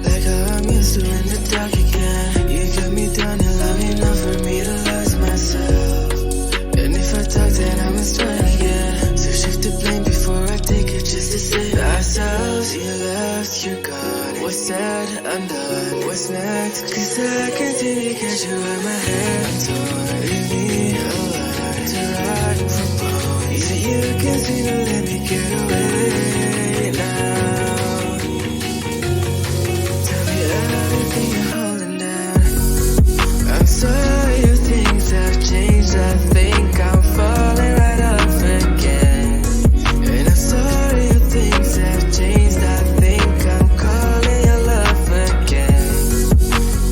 Like how I'm used to in the dark again. You got me down and long enough for me to lose myself. And if I talk, then I'm starting again. So shift the blame before I take it, just to save ourselves. You left, you're gone. What's said, undone. What's next? Cause I can't seem to catch you with my hands torn. Leave me alone to ride for bone. Either you can seem to let me get away now. Tell me everything you're holding down. I'm sorry if things have changed. I think I'm falling right off again. And I'm sorry if things have changed. I think I'm calling your love again.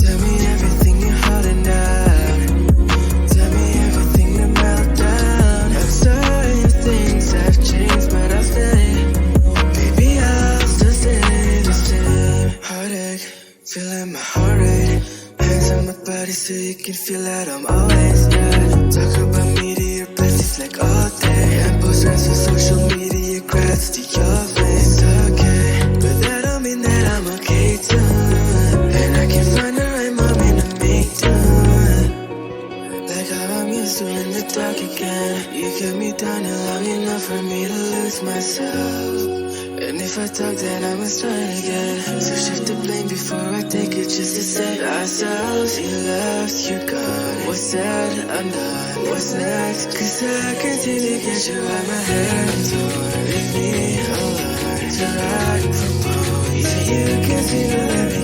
Tell me everything you're holding down. Tell me everything to melt down. I'm sorry if things have changed, but I'll stay. Baby, I'll still stay the same. Heartache, feeling my heart rate. Hands on my body so you can feel that I'm always there. Talk about me to your besties like all day. And post friends for social media, grats to your face. Okay, but that don't mean that I'm okay too. And I can find the right moment to make do. Like how I'm used to in the dark again. You kept me down and long enough for me to lose myself. And if I talk, then I'ma start again. So shift the blame before I take it, just to save ourselves. You left, you're gone. What's said, undone. What's next? Cause I can't seem to get you out my hands torn. Leave me alone to ride for bone. Either you can see the let me